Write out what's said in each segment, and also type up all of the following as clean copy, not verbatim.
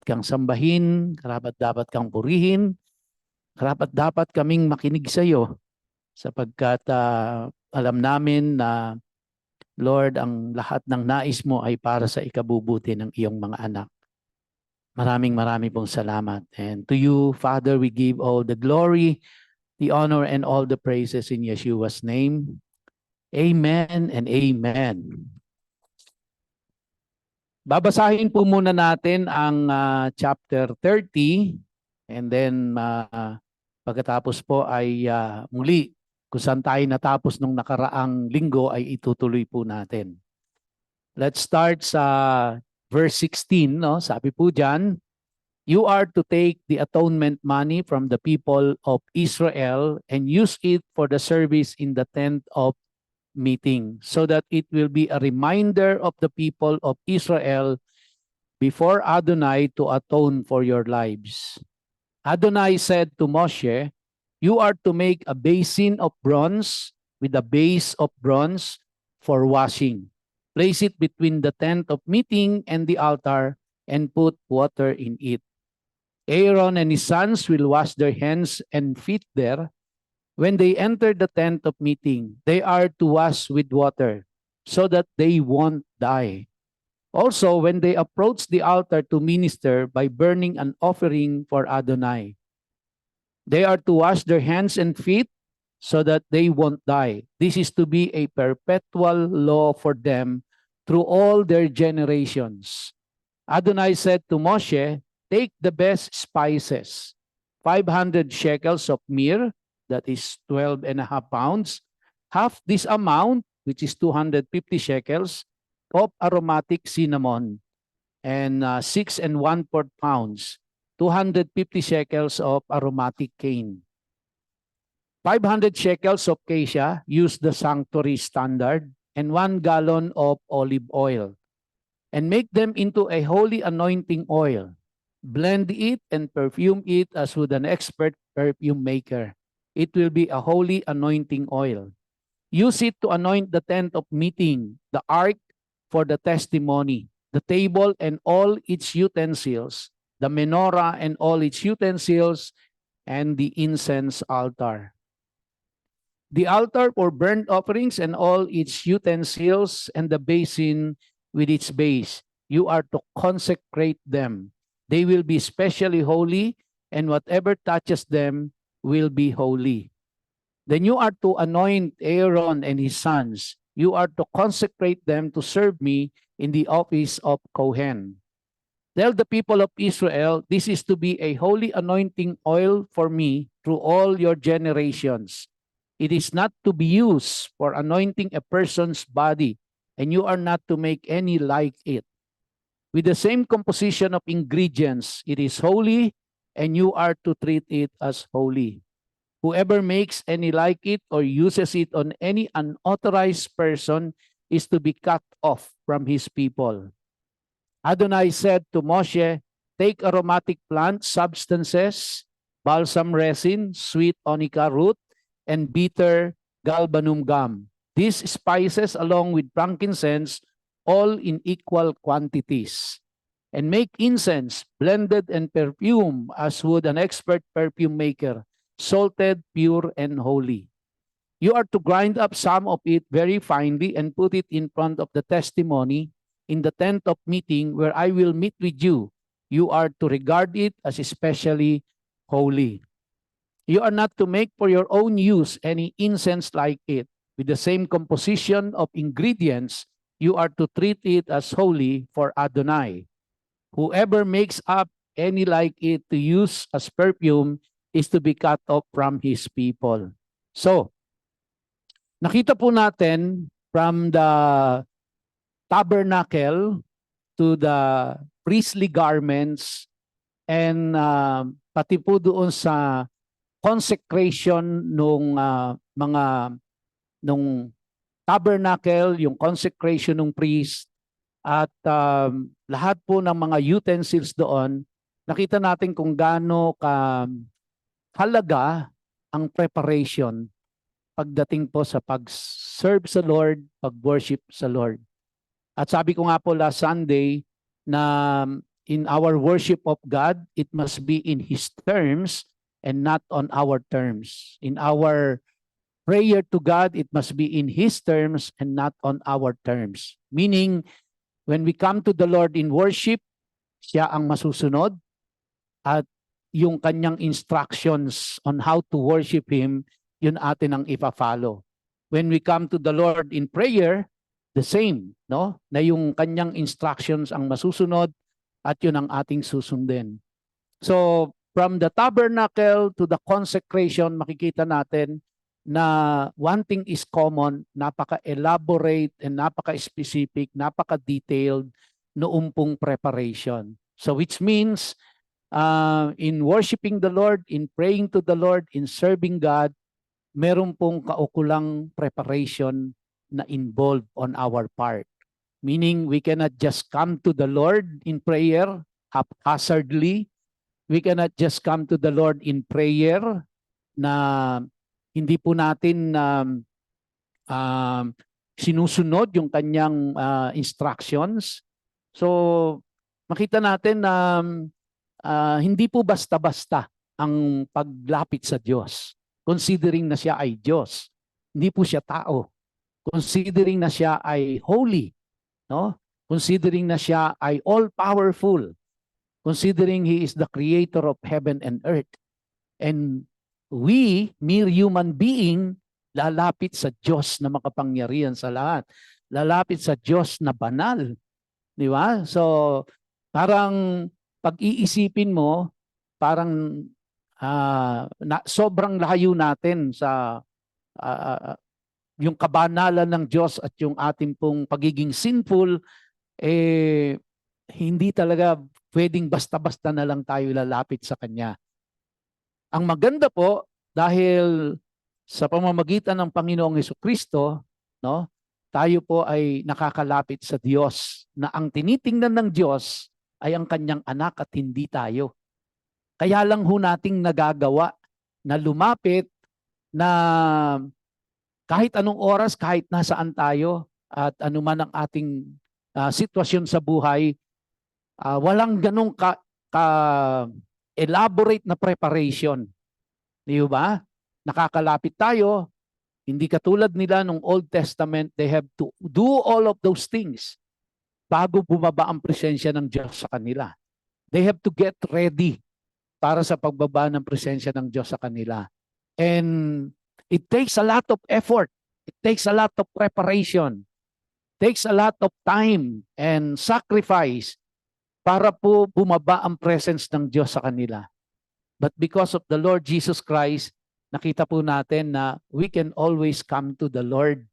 kang sambahin, karapat-dapat kang purihin, karapat-dapat kaming makinig sa iyo sapagkat alam namin na Lord, ang lahat ng nais mo ay para sa ikabubuti ng iyong mga anak. Maraming pong salamat. And to you, Father, we give all the glory, the honor, and all the praises in Yeshua's name. Amen and amen. Babasahin po muna natin ang chapter 30 and then pagkatapos po ay muli kung saan tayo natapos nung nakaraang linggo ay itutuloy po natin. Let's start sa verse 16, no? Sabi po diyan, you are to take the atonement money from the people of Israel and use it for the service in the tent of meeting, so that it will be a reminder of the people of Israel before Adonai to atone for your lives. Adonai said to Moshe, you are to make a basin of bronze with a base of bronze for washing. Place it between the tent of meeting and the altar and put water in it. Aaron and his sons will wash their hands and feet there. When they enter the tent of meeting, they are to wash with water so that they won't die. Also, when they approach the altar to minister by burning an offering for Adonai, they are to wash their hands and feet so that they won't die. This is to be a perpetual law for them through all their generations. Adonai said to Moshe, take the best spices, 500 shekels of myrrh, that is 12.5 pounds, half this amount, which is 250 shekels, of aromatic cinnamon, and 6 1/4 pounds, 250 shekels of aromatic cane. 500 shekels of cassia, use the sanctuary standard, and 1 gallon of olive oil. And make them into a holy anointing oil. Blend it and perfume it as would an expert perfume maker. It will be a holy anointing oil. Use it to anoint the tent of meeting, the ark for the testimony, the table and all its utensils, the menorah and all its utensils, and the incense altar. The altar for burnt offerings and all its utensils, and the basin with its base. You are to consecrate them. They will be specially holy, and whatever touches them will be holy. Then you are to anoint Aaron and his sons. You are to consecrate them to serve me in the office of Kohen. Tell the people of Israel, this is to be a holy anointing oil for me through all your generations. It is not to be used for anointing a person's body, and you are not to make any like it. With the same composition of ingredients, it is holy, and you are to treat it as holy. Whoever makes any like it or uses it on any unauthorized person is to be cut off from his people. Adonai said to Moshe, take aromatic plant substances, balsam resin, sweet onycha root, and bitter galbanum gum. These spices along with frankincense, all in equal quantities. And make incense, blended and perfume as would an expert perfume maker, salted, pure, and holy. You are to grind up some of it very finely and put it in front of the testimony in the tent of meeting where I will meet with you. You are to regard it as especially holy. You are not to make for your own use any incense like it. With the same composition of ingredients, you are to treat it as holy for Adonai. Whoever makes up any like it to use as perfume is to be cut off from his people. So, nakita po natin from the tabernacle to the priestly garments and pati po doon sa consecration nung nung tabernacle, yung consecration ng priest, at lahat po ng mga utensils doon, nakita natin kung gaano halaga ang preparation pagdating po sa pag-serve sa Lord, pag-worship sa Lord. At sabi ko nga po last Sunday na in our worship of God, it must be in His terms and not on our terms. In our prayer to God, it must be in His terms and not on our terms. Meaning, when we come to the Lord in worship, siya ang masusunod at yung kanyang instructions on how to worship Him, yun atin ang ipa-follow. When we come to the Lord in prayer, the same, no? Na yung kanyang instructions ang masusunod at yun ang ating susundin. So, from the tabernacle to the consecration, makikita natin na one thing is common, napaka-elaborate and napaka-specific, napaka-detailed noong pong preparation. So which means in worshiping the Lord, in praying to the Lord, in serving God, meron pong kaukulang preparation na involved on our part. Meaning we cannot just come to the Lord in prayer haphazardly. We cannot just come to the Lord in prayer na hindi po natin sinusunod yung kanyang instructions. So makita natin na hindi po basta-basta ang paglapit sa Diyos. Considering na siya ay Diyos. Hindi po siya tao. Considering na siya ay holy, no? Considering na siya ay all-powerful. Considering He is the creator of heaven and earth. And we, mere human being, lalapit sa Diyos na makapangyarihan sa lahat. Lalapit sa Diyos na banal. Di ba? So, parang pag-iisipin mo, parang sobrang layo natin sa yung kabanalan ng Diyos at yung ating pong pagiging sinful, hindi talaga pwedeng basta-basta na lang tayo lalapit sa Kanya. Ang maganda po, dahil sa pamamagitan ng Panginoong Hesukristo, no, tayo po ay nakakalapit sa Diyos, na ang tinitingnan ng Diyos ay ang Kanyang anak at hindi tayo. Kaya lang ho nating nagagawa na lumapit na kahit anong oras, kahit nasaan tayo at anuman ang ating sitwasyon sa buhay, walang ganong elaborate na preparation. Di ba? Nakakalapit tayo, hindi katulad nila nung Old Testament, they have to do all of those things bago bumaba ang presensya ng Diyos sa kanila. They have to get ready para sa pagbaba ng presensya ng Diyos sa kanila. And it takes a lot of effort. It takes a lot of preparation. It takes a lot of time and sacrifice para po bumaba ang presence ng Diyos sa kanila. But because of the Lord Jesus Christ, nakita po natin na we can always come to the Lord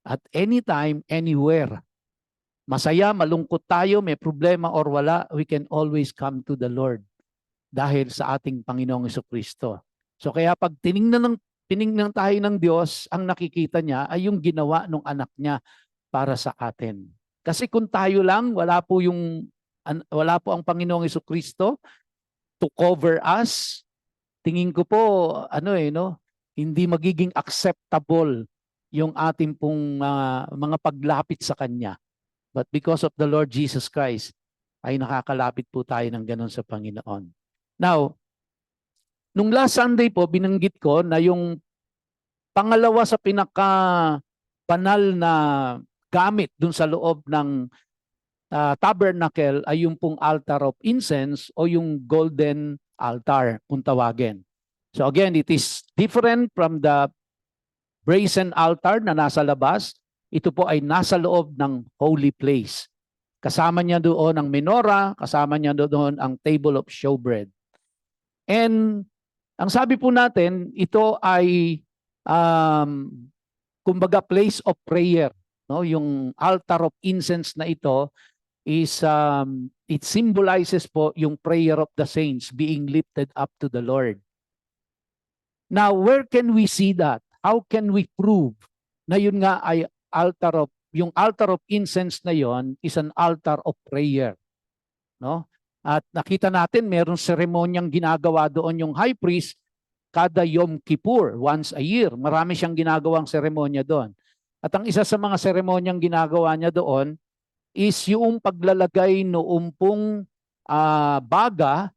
at any time, anywhere. Masaya, malungkot tayo, may problema or wala, we can always come to the Lord dahil sa ating Panginoong Hesukristo. So kaya pag tiningnan tayo ng Diyos, ang nakikita niya ay yung ginawa ng anak niya para sa atin. Kasi kung tayo lang, wala po ang Panginoong Hesukristo to cover us, tingin ko po, hindi magiging acceptable yung ating pong mga paglapit sa Kanya. But because of the Lord Jesus Christ, ay nakakalapit po tayo ng ganun sa Panginoon. Now, nung last Sunday po, binanggit ko na yung pangalawa sa pinaka-banal na gamit dun sa loob ng tabernacle ay yung pong altar of incense o yung golden altar kung tawagin. So again, it is different from the brazen altar na nasa labas. Ito po ay nasa loob ng holy place. Kasama niya doon ang menorah, kasama niya doon ang table of showbread. And ang sabi po natin, ito ay kumbaga place of prayer. No? Yung altar of incense na ito is it symbolizes po yung prayer of the saints being lifted up to the Lord. Now, where can we see that? How can we prove na yun nga ay yung altar of incense na yon is an altar of prayer? No? At nakita natin merong seremonyang ginagawa doon yung high priest kada Yom Kippur, once a year. Marami siyang ginagawang seremonya doon. At ang isa sa mga seremonyang ginagawa niya doon is yung paglalagay noong pong baga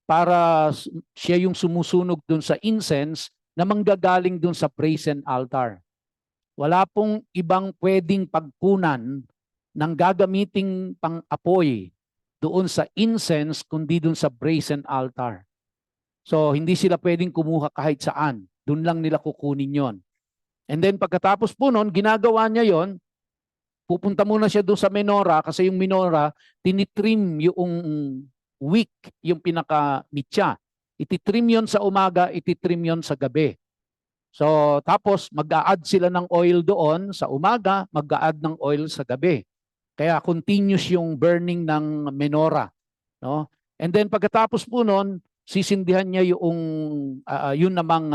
para siya yung sumusunog dun sa incense na manggagaling dun sa brazen altar. Wala pong ibang pwedeng pagkunan ng gagamiting pang-apoy doon sa incense kundi doon sa brazen altar. So hindi sila pwedeng kumuha kahit saan. Doon lang nila kukunin yon. And then pagkatapos po noon, ginagawa niya yon, pupunta muna siya doon sa menorah kasi yung menorah, tinitrim yung wick, yung pinaka-mitya. Ititrim yon sa umaga, ititrim yon sa gabi. So tapos mag-a-add sila ng oil doon sa umaga, mag-a-add ng oil sa gabi. Kaya continuous yung burning ng menorah, no? And then pagkatapos po noon, sisindihan niya yung yun namang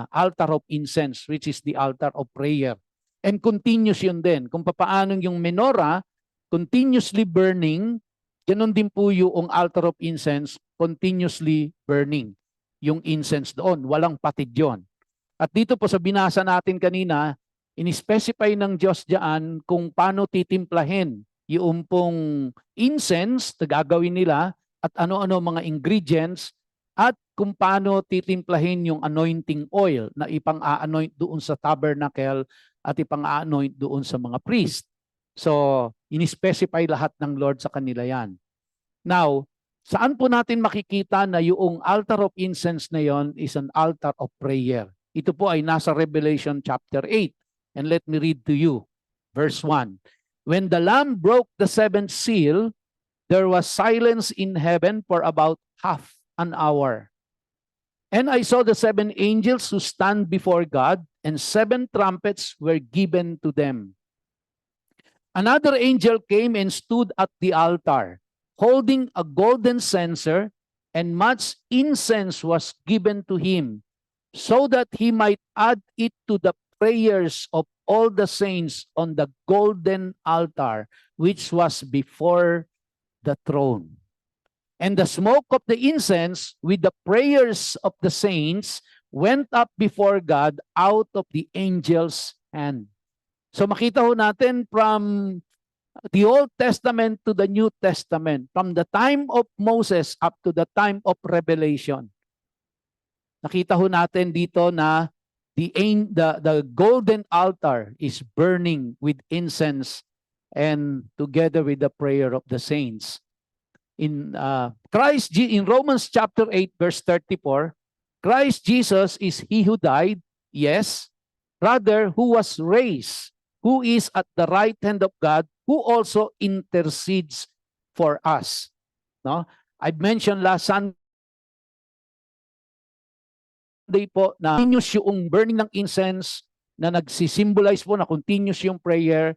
altar of incense, which is the altar of prayer. And continuous yun din. Kung paano yung menorah continuously burning, ganun din po yung altar of incense continuously burning. Yung incense doon, walang patid yun. At dito po sa binasa natin kanina, in-specify ng Diyos diyan kung paano titimplahin yung pong incense na gagawin nila at ano-ano mga ingredients at kung paano titimplahin yung anointing oil na ipang-a-anoint doon sa tabernacle at ipang-a-anoint doon sa mga priest. So, in-specify lahat ng Lord sa kanila yan. Now, saan po natin makikita na yung altar of incense na yon is an altar of prayer? Ito po ay nasa Revelation chapter 8. And let me read to you. Verse 1. When the Lamb broke the seventh seal, there was silence in heaven for about half an hour. And I saw the seven angels who stand before God, and seven trumpets were given to them. Another angel came and stood at the altar, holding a golden censer, and much incense was given to him, so that he might add it to the prayers of all the saints on the golden altar, which was before the throne. And the smoke of the incense with the prayers of the saints went up before God out of the angel's hand. So makita ho natin from the Old Testament to the New Testament, from the time of Moses up to the time of Revelation. Nakita ho natin dito na the golden altar is burning with incense and together with the prayer of the saints. In Romans chapter 8 verse 34, Christ Jesus is he who died, yes, rather who was raised, who is at the right hand of God, who also intercedes for us. No? I mentioned last Sunday po na continuous yung burning ng incense na nagsisimbolize po na continuous yung prayer.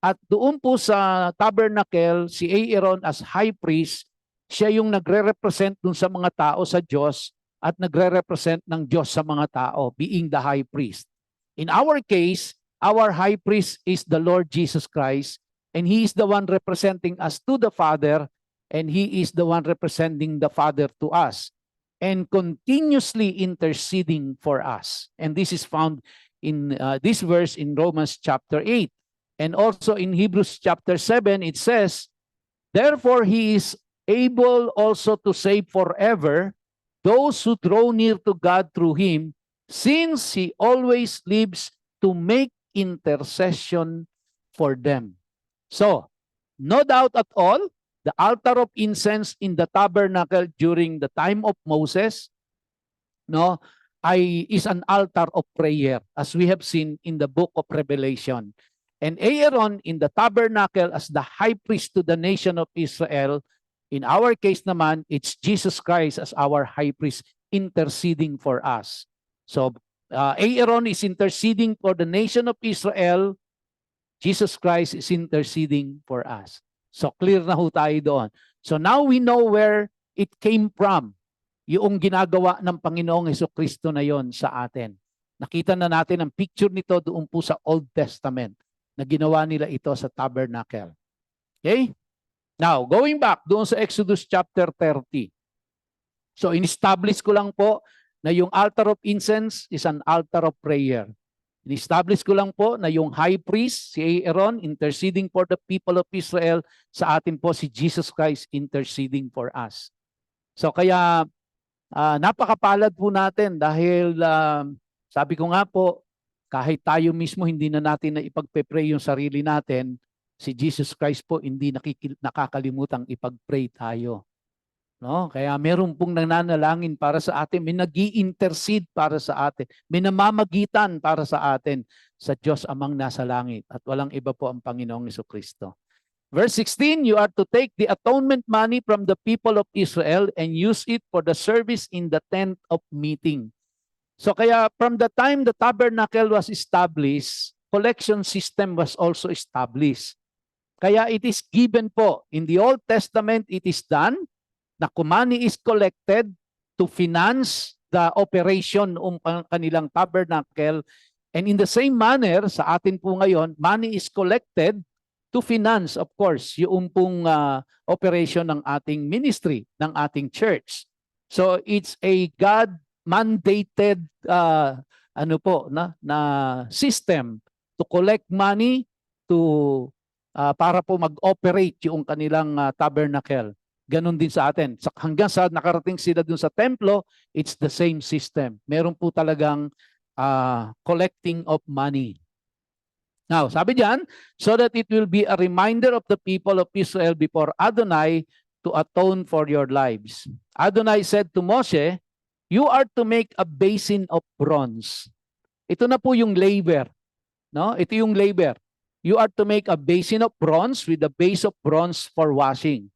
At doon po sa tabernacle, si Aaron as high priest, siya yung nagre-represent dun sa mga tao sa Diyos at nagre-represent ng Diyos sa mga tao, being the high priest. In our case, our high priest is the Lord Jesus Christ, and He is the one representing us to the Father, and He is the one representing the Father to us, and continuously interceding for us. And this is found in this verse in Romans chapter 8. And also in Hebrews chapter 7, it says, therefore he is able also to save forever those who draw near to God through him, since he always lives to make intercession for them. So, no doubt at all, the altar of incense in the tabernacle during the time of Moses, no, is an altar of prayer, as we have seen in the book of Revelation. And Aaron in the tabernacle as the high priest to the nation of Israel. In our case naman, it's Jesus Christ as our high priest interceding for us. So Aaron is interceding for the nation of Israel. Jesus Christ is interceding for us. So clear na ho tayo doon. So now we know where it came from. Yung ginagawa ng Panginoong Hesukristo na yon sa atin. Nakita na natin ang picture nito doon po sa Old Testament, na ginawa nila ito sa tabernacle. Okay? Now, going back doon sa Exodus chapter 30. So, in-establish ko lang po na yung altar of incense is an altar of prayer. In-establish ko lang po na yung high priest, si Aaron, interceding for the people of Israel. Sa atin po si Jesus Christ interceding for us. So kaya napakapalad po natin dahil sabi ko nga po, kahit tayo mismo hindi na natin na ipagpe-pray yung sarili natin, si Jesus Christ po hindi nakakalimutang ipag-pray tayo. No? Kaya meron pong nananalangin para sa atin, may nag-i-intercede para sa atin, may namamagitan para sa atin sa Diyos amang nasa langit at walang iba po ang Panginoong Jesucristo. Verse 16, you are to take the atonement money from the people of Israel and use it for the service in the tent of meeting. So kaya from the time the tabernacle was established, collection system was also established. Kaya it is given po, in the Old Testament it is done, na money is collected to finance the operation kanilang tabernacle. And in the same manner, sa atin po ngayon, money is collected to finance, of course, yung pong operation ng ating ministry, ng ating church. So it's a God-mandated na system to collect money to para po mag-operate yung kanilang tabernacle. Ganon din sa atin. Hanggang sa nakarating sila dun sa templo, it's the same system. Meron po talagang collecting of money. Now, sabi diyan, so that it will be a reminder of the people of Israel before Adonai to atone for your lives. Adonai said to Moshe, you are to make a basin of bronze. Ito na po yung laver. No? Ito yung laver. You are to make a basin of bronze with a base of bronze for washing.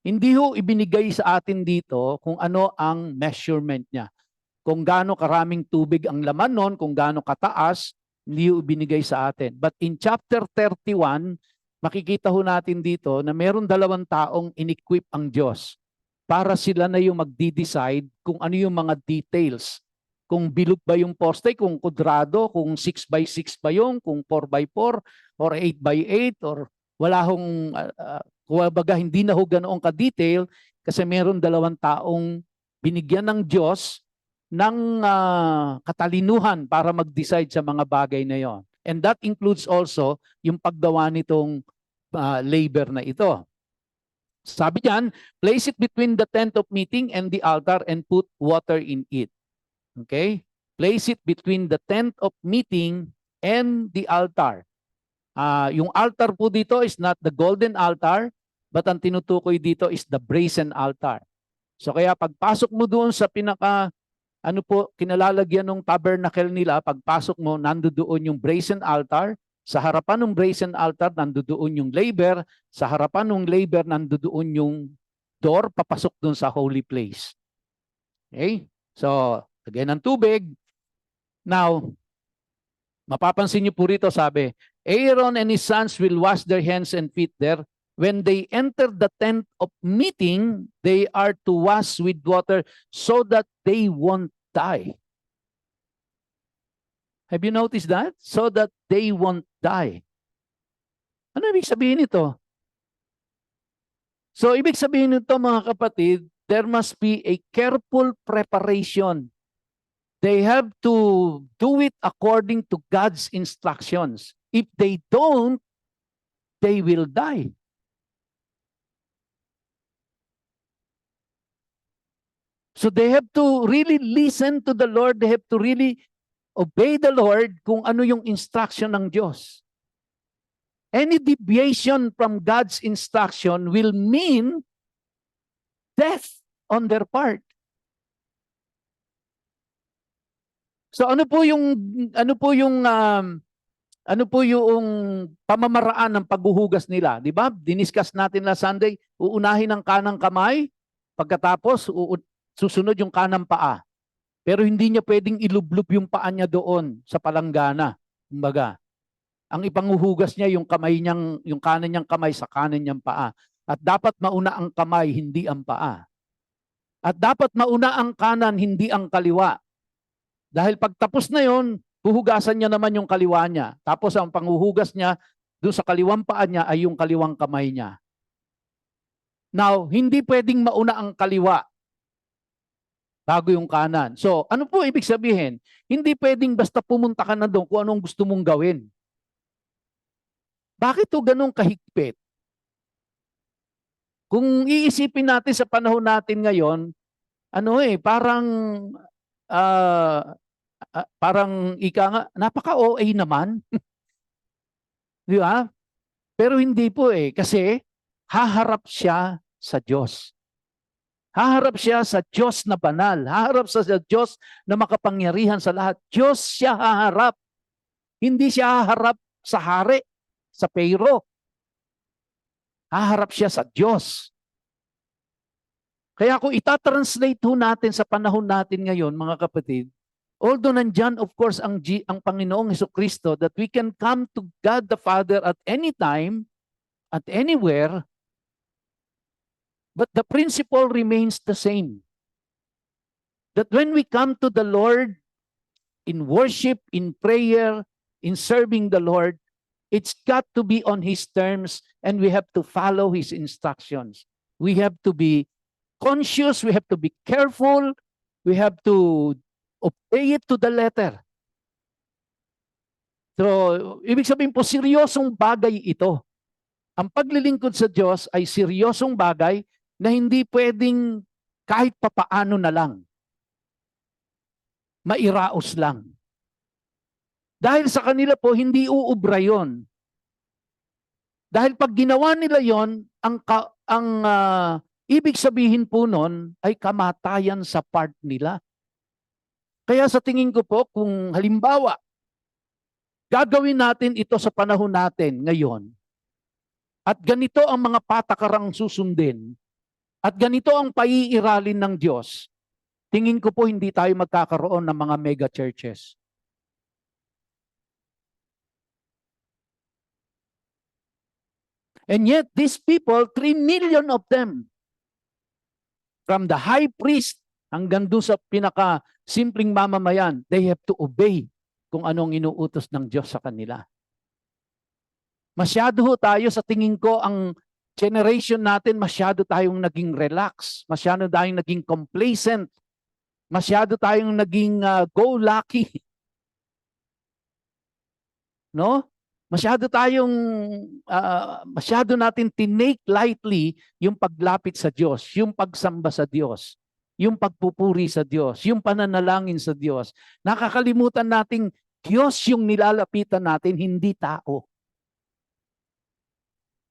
Hindi ho ibinigay sa atin dito kung ano ang measurement niya. Kung gaano karaming tubig ang laman nun, kung gaano kataas, hindi ho ibinigay sa atin. But in chapter 31, makikita ho natin dito na meron 2 taong in-equip ang Diyos para sila na yung magdi-decide kung ano yung mga details. Kung bilog ba yung poste, kung kudrado, kung 6x6 ba yung, kung 4x4, or 8x8, or wala hong kumbaga hindi na ho ganoong ka-detail kasi meron 2 taong binigyan ng Diyos ng katalinuhan para mag-decide sa mga bagay na yon. And that includes also yung paggawa nitong labor na ito. Sabi diyan, place it between the tent of meeting and the altar and put water in it. Okay? Place it between the tent of meeting and the altar. Yung altar po dito is not the golden altar, but ang tinutukoy dito is the brazen altar. So kaya pagpasok mo doon sa kinalalagyan ng tabernacle nila, pagpasok mo, nandoon yung brazen altar. Sa harapan ng brazen altar, nandoon yung laver. Sa harapan ng laver, nandoon yung door, papasok doon sa holy place. Okay? So, lagyan ng tubig. Now, mapapansin niyo po rito, sabi, Aaron and his sons will wash their hands and feet there. When they enter the tent of meeting, they are to wash with water so that they won't die. Have you noticed that? So that they won't die. Ano ibig sabihin nito? So, ibig sabihin nito, mga kapatid, there must be a careful preparation. They have to do it according to God's instructions. If they don't, they will die. So they have to really listen to the Lord. They have to really obey the Lord kung ano yung instruction ng Diyos. Any deviation from God's instruction will mean death on their part. So ano po yung pamamaraan ng paghuhugas nila? Di ba? Diniscuss natin last Sunday, uunahin ang kanang kamay, pagkatapos susunod yung kanang paa. Pero hindi niya pwedeng ilublob yung paa niya doon sa palanggana. Kumbaga, ang ipanguhugas niya yung kanan niyang kamay sa kanan niyang paa. At dapat mauna ang kamay, hindi ang paa. At dapat mauna ang kanan, hindi ang kaliwa. Dahil pagtapos na yon, huhugasan niya naman yung kaliwa niya. Tapos ang panghuhugas niya doon sa kaliwang paa niya ay yung kaliwang kamay niya. Now, hindi pwedeng mauna ang kaliwa. bago yung kanan. So, ano po ibig sabihin? Hindi pwedeng basta pumunta ka na doon kung anong gusto mong gawin. Bakit to ganun kahigpit? Kung iisipin natin sa panahon natin ngayon, parang parang ika nga, napaka-OA naman. Di ba? Pero hindi po kasi haharap siya sa Diyos. Haharap siya sa Diyos na banal. Haharap sa Diyos na makapangyarihan sa lahat. Diyos siya haharap. Hindi siya haharap sa hari, sa Pharaoh. Haharap siya sa Diyos. Kaya kung itatranslate ho natin sa panahon natin ngayon, mga kapatid, although nandyan, of course, ang Panginoong Jesucristo, that we can come to God the Father at any time, at anywhere, but the principle remains the same. That when we come to the Lord in worship, in prayer, in serving the Lord, it's got to be on His terms and we have to follow His instructions. We have to be conscious, we have to be careful, we have to obey it to the letter. So, ibig sabihin po, seryosong bagay ito. Ang paglilingkod sa Diyos ay seryosong bagay na hindi pwedeng kahit papaano na lang. Mairaos lang. Dahil sa kanila po, hindi uubra yon. Dahil pag ginawa nila yon, ang ibig sabihin po nun ay kamatayan sa part nila. Kaya sa tingin ko po, kung halimbawa, gagawin natin ito sa panahon natin ngayon, at ganito ang mga patakarang susundin, at ganito ang paiiralin ng Diyos, tingin ko po hindi tayo magkakaroon ng mga mega churches. And yet, these people, 3 million of them, from the high priest hanggang doon sa pinaka-simpleng mamamayan, they have to obey kung anong inuutos ng Diyos sa kanila. Masyado ho tayo, sa tingin ko, ang generation natin, masyado tayong naging relax, masyado tayong naging complacent, masyado tayong naging go-lucky. No? Masyado natin tinake lightly yung paglapit sa Diyos, yung pagsamba sa Diyos, yung pagpupuri sa Diyos, yung pananalangin sa Diyos. Nakakalimutan nating Diyos yung nilalapitan natin, hindi tao.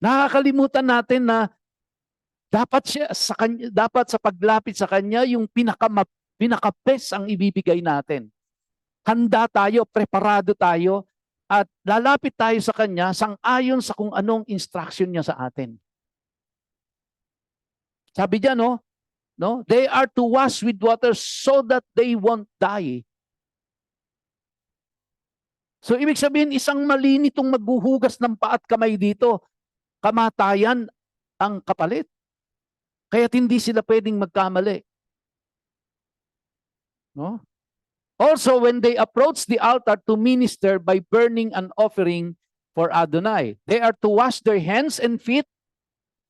Nakakalimutan natin na dapat sa paglapit sa Kanya, yung pinaka-best ang ibibigay natin. Handa tayo, preparado tayo, at lalapit tayo sa Kanya sang-ayon sa kung anong instruction niya sa atin. Sabi diyan, no? They are to wash with water so that they won't die. So ibig sabihin, isang malinitong maghuhugas ng paa at kamay dito, kamatayan ang kapalit. Kaya't hindi sila pwedeng magkamali. No? Also, when they approach the altar to minister by burning an offering for Adonai, they are to wash their hands and feet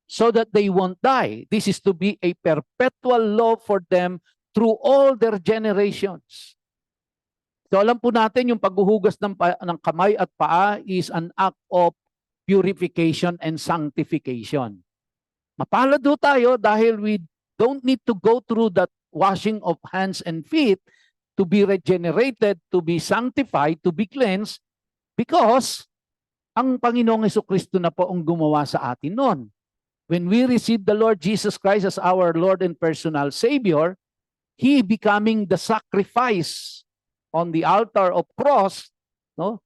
so that they won't die. This is to be a perpetual law for them through all their generations. So alam po natin yung paghuhugas ng kamay at paa is an act of purification and sanctification. Mapalad do tayo dahil we don't need to go through that washing of hands and feet to be regenerated, to be sanctified, to be cleansed, because ang Panginoong Jesucristo na po ang gumawa sa atin noon. When we receive the Lord Jesus Christ as our Lord and personal Savior, He becoming the sacrifice on the altar of cross, no?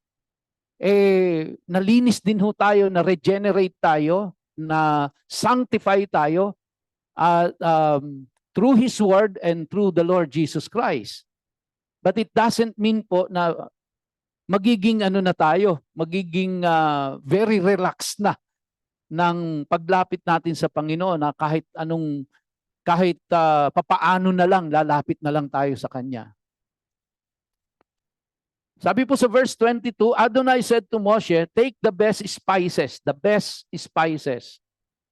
Nalinis din ho tayo, na regenerate tayo, na sanctify tayo through His Word and through the Lord Jesus Christ. But it doesn't mean po na magiging magiging very relaxed na ng paglapit natin sa Panginoon, na kahit papaano na lang, lalapit na lang tayo sa Kanya. Sabi po sa verse 22, Adonai said to Moshe, take the best spices,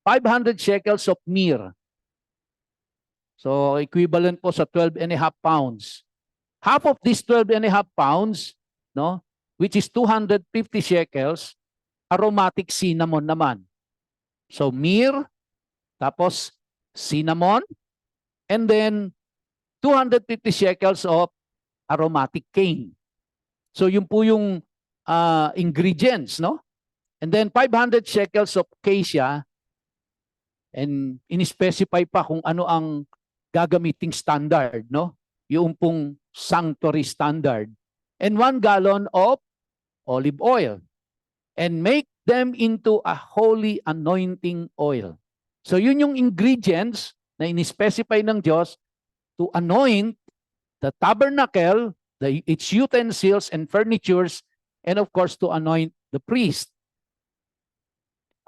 500 shekels of myrrh. So equivalent po sa 12.5 pounds. Half of this 12.5 pounds, no, which is 250 shekels, aromatic cinnamon naman. So myrrh, tapos cinnamon, and then 250 shekels of aromatic cane. So yun po yung ingredients, no? And then 500 shekels of cassia, and in-specify pa kung ano ang gagamiting standard, no? Yung pong sanctuary standard. And 1 gallon of olive oil. And make them into a holy anointing oil. So yun yung ingredients na in-specify ng Diyos to anoint the tabernacle, its utensils and furnitures, and of course to anoint the priest.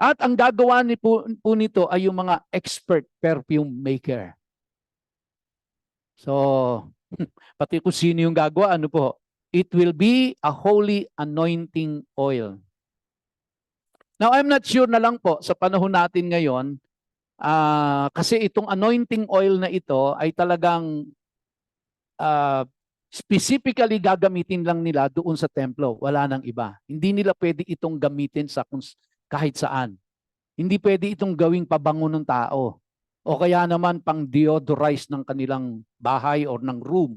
At ang gagawa po nito ay yung mga expert perfume maker. So, pati kung sino yung gagawa, ano po? It will be a holy anointing oil. Now, I'm not sure na lang po sa panahon natin ngayon, kasi itong anointing oil na ito ay talagang specifically gagamitin lang nila doon sa templo. Wala nang iba. Hindi nila pwede itong gamitin sa kahit saan. Hindi pwede itong gawing pabango ng tao. O kaya naman pang deodorize ng kanilang bahay or ng room.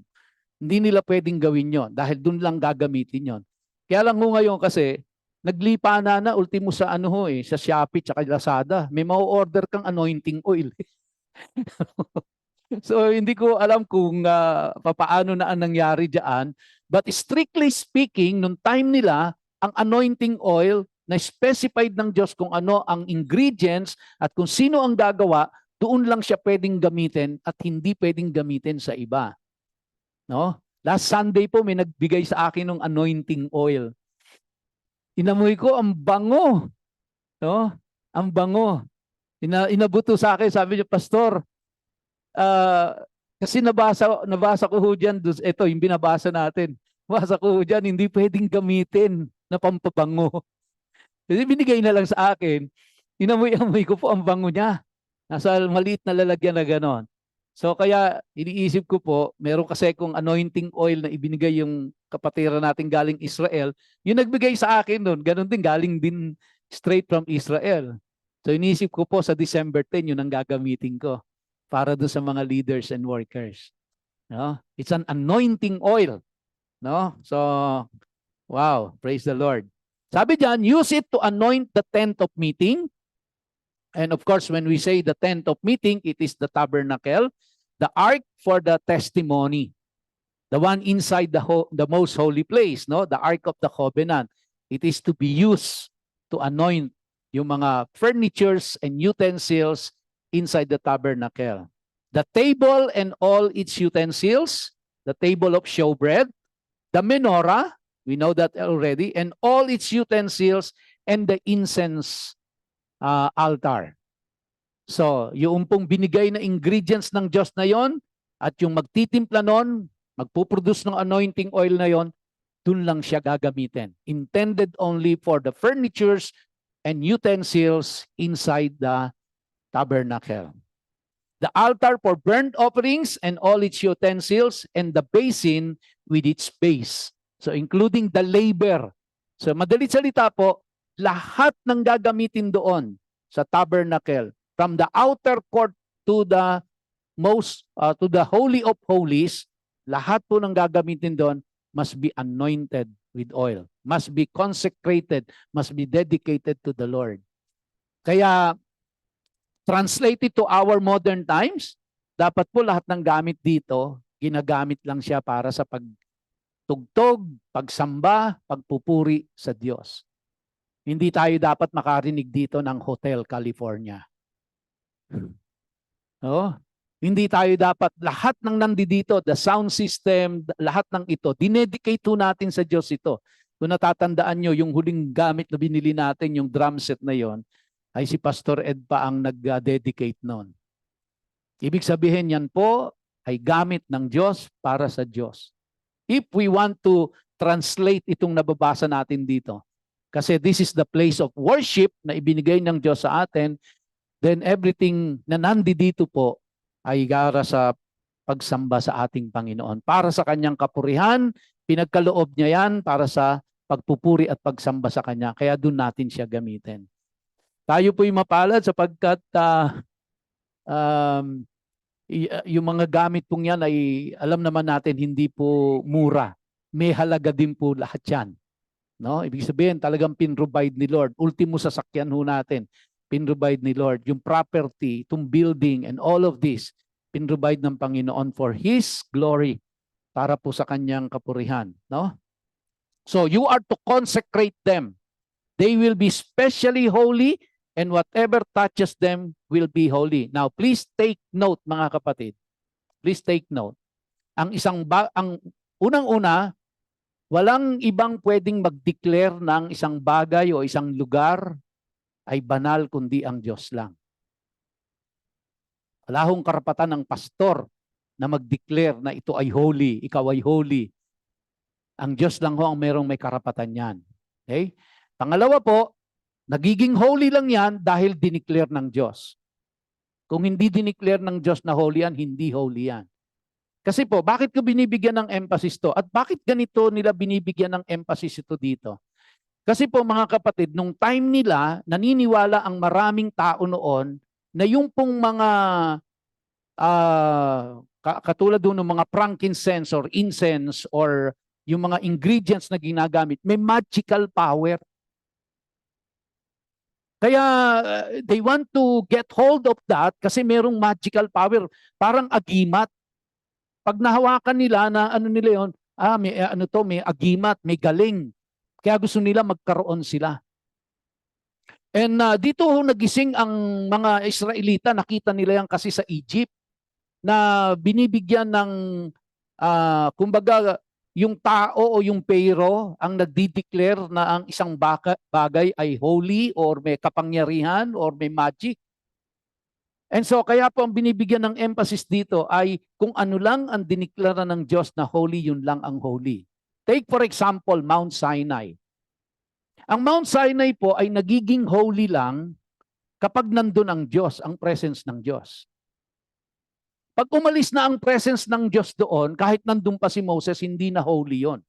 Hindi nila pwedeng gawin yon dahil doon lang gagamitin yon. Kaya lang ngayon kasi, naglipa na ultimo sa sa Shopee tsaka Lazada. May ma-order kang anointing oil. So hindi ko alam kung papaano na ang nangyari diyan. But strictly speaking, nung time nila, ang anointing oil na specified ng Diyos kung ano ang ingredients at kung sino ang gagawa, doon lang siya pwedeng gamitin at hindi pwedeng gamitin sa iba. No? Last Sunday po may nagbigay sa akin ng anointing oil. Inamoy ko, ang bango. No? Ang bango. Inabuto sa akin, sabi niya, Pastor, kasi nabasa ko ho dyan, ito yung binabasa natin. Nabasa ko ho dyan, hindi pwedeng gamitin na pampabango. Kasi binigay na lang sa akin, inamoy-amoy ko po ang bango niya. Nasa maliit na lalagyan na gano'n. So kaya iniisip ko po, meron kasi kung anointing oil na ibinigay yung kapatiran natin galing Israel, yung nagbigay sa akin noon, gano'n din, galing din straight from Israel. So iniisip ko po sa December 10, yun ang gagamitin ko para doon sa mga leaders and workers. No? It's an anointing oil. No? So, wow, praise the Lord. Sabi diyan, use it to anoint the tent of meeting. And of course, when we say the tent of meeting, it is the tabernacle, the ark for the testimony, the one inside the most holy place, no? The ark of the covenant. It is to be used to anoint yung mga furnitures and utensils inside the tabernacle. The table and all its utensils, the table of showbread, the menorah, we know that already, and all its utensils, and the incense altar. So, yung pong binigay na ingredients ng Diyos na yon at yung magtitimpla nun, magpuproduce ng anointing oil na yon, dun lang siya gagamitin. Intended only for the furnitures and utensils inside the tabernacle. The altar for burnt offerings and all its utensils, and the basin with its base. So including the laver. So madalit salita po, lahat ng gagamitin doon sa tabernacle, from the outer court to the to the holy of holies, lahat po ng gagamitin doon must be anointed with oil, must be consecrated, must be dedicated to the Lord. Kaya translated to our modern times, dapat po lahat ng gamit dito, ginagamit lang siya para sa pagtugtog, pagsamba, pagpupuri sa Diyos. Hindi tayo dapat makarinig dito ng Hotel California. Oh, hindi tayo dapat, lahat ng nandito, the sound system, lahat ng ito, dinedicate po natin sa Diyos ito. Kung natatandaan nyo, yung huling gamit na binili natin, yung drum set na yon, ay si Pastor Ed pa ang nag-dedicate noon. Ibig sabihin yan po ay gamit ng Diyos para sa Diyos. If we want to translate itong nababasa natin dito, kasi this is the place of worship na ibinigay ng Diyos sa atin, then everything na nandito po ay para sa pagsamba sa ating Panginoon. Para sa kanyang kapurihan, pinagkaloob niya yan para sa pagpupuri at pagsamba sa kanya. Kaya doon natin siya gamitin. Tayo po'y mapalad sapagkat um, yung mga gamit pong yan ay alam naman natin hindi po mura. May halaga din po lahat yan. No? Ibig sabihin talagang pinrovide ni Lord. Ultimo sasakyan ho natin. Pinrovide ni Lord. Yung property, itong building and all of this, pinrovide ng Panginoon for His glory para po sa kanyang kapurihan. No? So you are to consecrate them. They will be specially holy and whatever touches them will be holy. Now, please take note mga kapatid. Please take note. Ang unang-una, walang ibang pwedeng mag-declare ng isang bagay o isang lugar ay banal kundi ang Diyos lang. Wala hong karapatan ng pastor na mag-declare na ito ay holy, ikaw ay holy. Ang Diyos lang ho ang merong may karapatan yan. Okay? Pangalawa po, nagiging holy lang yan dahil dineclare ng Diyos. Kung hindi dineclare ng Diyos na holy yan, hindi holy yan. Kasi po, bakit ko binibigyan ng emphasis to? At bakit ganito nila binibigyan ng emphasis ito dito? Kasi po mga kapatid, nung time nila, naniniwala ang maraming tao noon na yung pong mga katulad doon ng mga frankincense or incense or yung mga ingredients na ginagamit, may magical power. Kaya they want to get hold of that kasi merong magical power. Parang agimat. Pag nahawakan nila na ano nila yon, may agimat, may galing. Kaya gusto nila magkaroon sila. And dito nagising ang mga Israelita, nakita nila yan kasi sa Egypt na binibigyan ng kumbaga yung tao o yung Pharaoh ang nagdi-declare na ang isang bagay ay holy or may kapangyarihan or may magic. And so kaya po ang binibigyan ng emphasis dito ay kung ano lang ang diniklara ng Diyos na holy, yun lang ang holy. Take for example, Mount Sinai. Ang Mount Sinai po ay nagiging holy lang kapag nandun ang Diyos, ang presence ng Diyos. Pag umalis na ang presence ng Diyos doon, kahit nandun pa si Moses, hindi na holy yon.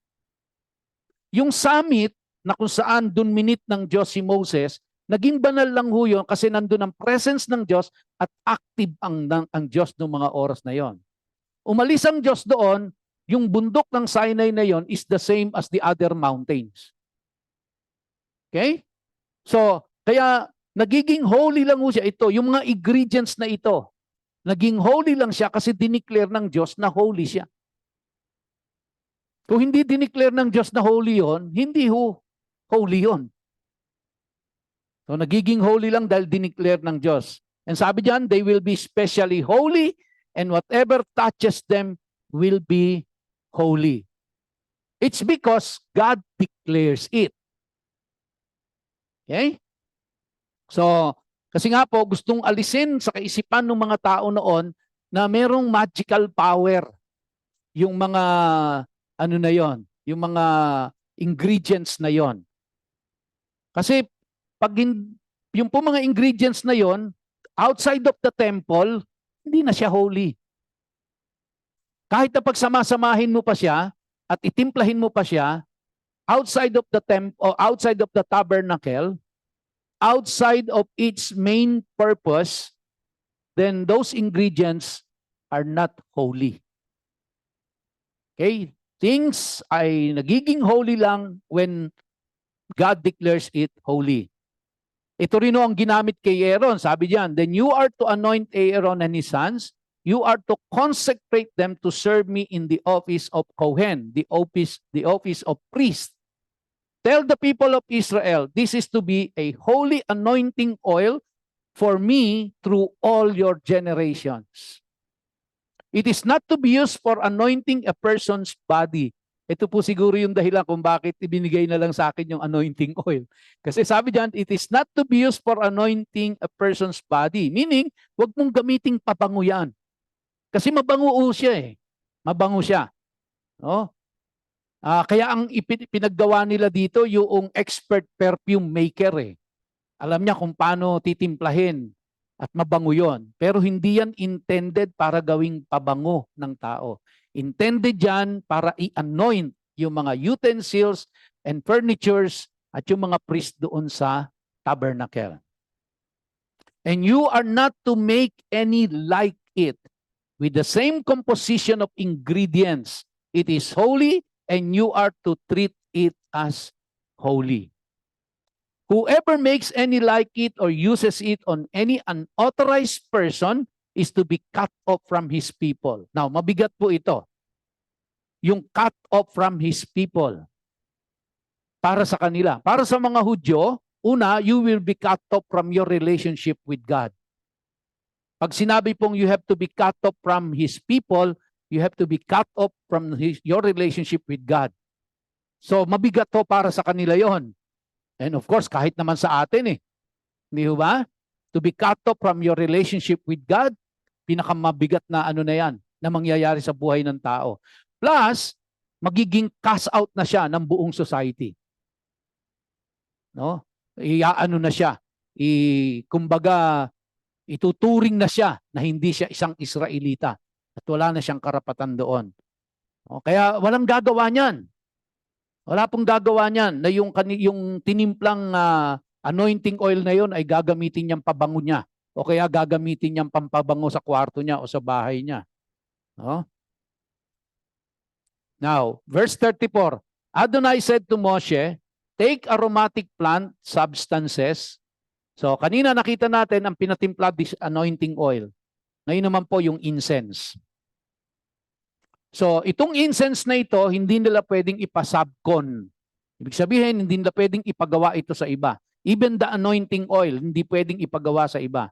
Yung summit na kung saan dun minit ng Diyos si Moses, naging banal lang ho yun kasi nandun ang presence ng Diyos at active ang Diyos noong mga oras na yon. Umalis ang Diyos doon, yung bundok ng Sinai na yon is the same as the other mountains. Okay? So, kaya nagiging holy lang ho siya ito. Yung mga ingredients na ito, naging holy lang siya kasi dineclare ng Diyos na holy siya. Kung hindi dineclare ng Diyos na holy yon, hindi ho holy yon. So nagiging holy lang dahil dineclare ng Diyos. And sabi diyan, they will be specially holy and whatever touches them will be holy. It's because God declares it. Okay? So, kasi nga po, gustong alisin sa kaisipan ng mga tao noon na merong magical power yung mga ano na yon, yung mga ingredients na yon. Kasi pag yung po mga ingredients na yon, outside of the temple, hindi na siya holy. Kahit na pagsama-samahin mo pa siya at itimplahin mo pa siya, outside of the temple or outside of the tabernacle, outside of its main purpose, then those ingredients are not holy. Okay? Things ay nagiging holy lang when God declares it holy. Ito rin ang ginamit kay Aaron. Sabi diyan, then you are to anoint Aaron and his sons. You are to consecrate them to serve me in the office of Kohen, the office of priest. Tell the people of Israel, this is to be a holy anointing oil for me through all your generations. It is not to be used for anointing a person's body. Ito po siguro yung dahilan kung bakit ibinigay na lang sa akin yung anointing oil. Kasi sabi diyan, it is not to be used for anointing a person's body. Meaning, wag mong gamiting pabango yan. Kasi mabango siya eh. Mabango siya. No? Kaya ang pinaggawa nila dito, yung expert perfume maker eh. Alam niya kung paano titimplahin At mabango yon. Pero hindi yan intended para gawing pabango ng tao. Intended yan para i-anoint yung mga utensils and furnitures at yung mga priest doon sa tabernacle. And you are not to make any like it with the same composition of ingredients. It is holy and you are to treat it as holy. Whoever makes any like it or uses it on any unauthorized person is to be cut off from his people. Now, mabigat po ito. Yung cut off from his people. Para sa kanila. Para sa mga Hudyo, una, you will be cut off from your relationship with God. Pag sinabi pong you have to be cut off from his people, you have to be cut off from your relationship with God. So, mabigat to para sa kanila yon. And of course, kahit naman sa atin Hindi ba? To be cut off from your relationship with God, pinakamabigat na ano na yan, na mangyayari sa buhay ng tao. Plus, magiging cast out na siya ng buong society. No? Iaano na siya. Kumbaga, ituturing na siya na hindi siya isang Israelita at wala na siyang karapatan doon. O, kaya walang gagawa niyan. Wala pong gagawa niyan na yung tinimplang anointing oil na yon ay gagamitin niyang pabango niya o kaya gagamitin niyang pampabango sa kwarto niya o sa bahay niya. No? Now, verse 34. Adonai said to Moshe, take aromatic plant substances. So, kanina nakita natin ang pinatimpla this anointing oil. Ngayon naman po yung incense. So, itong incense na ito, hindi nila pwedeng ipasabkon. Ibig sabihin, hindi nila pwedeng ipagawa ito sa iba. Even the anointing oil, hindi pwedeng ipagawa sa iba.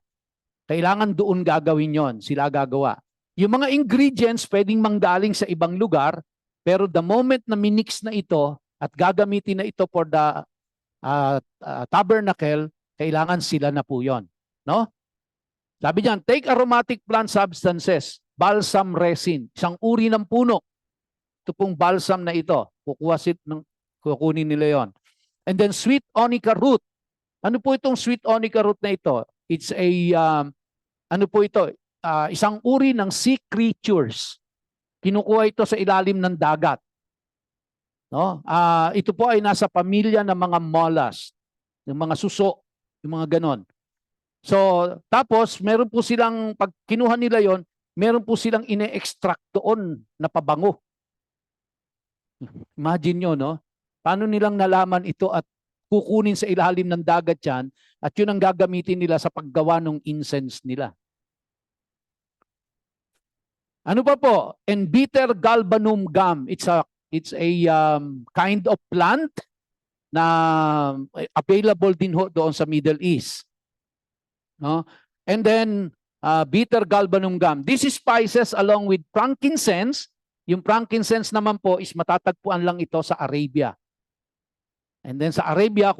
Kailangan doon gagawin yon, sila gagawa. Yung mga ingredients pwedeng manggaling sa ibang lugar, pero the moment na minix na ito at gagamitin na ito for the tabernacle, kailangan sila na po yon. No? Sabi diyan, take aromatic plant substances, balsam resin, isang uri ng puno. Ito pong balsam na ito, kukunin nila yon. And then sweet onica root. Ano po itong sweet onica root na ito? It's a, isang uri ng sea creatures. Kinukuha ito sa ilalim ng dagat. No? Ito po ay nasa pamilya ng mga mollusk, ng mga suso, yung mga ganon. So, tapos, meron po silang, pag kinuha nila yon, meron po silang ine-extract doon na pabango. Imagine nyo, no? Paano nilang nalaman ito at kukunin sa ilalim ng dagat yan at yun ang gagamitin nila sa paggawa ng incense nila. Ano pa po? And bitter galbanum gum. It's a kind of plant na available din ho doon sa Middle East. No? And then, bitter galbanum gum. These spices along with frankincense. Yung frankincense naman po is matatagpuan lang ito sa Arabia. And then sa Arabia,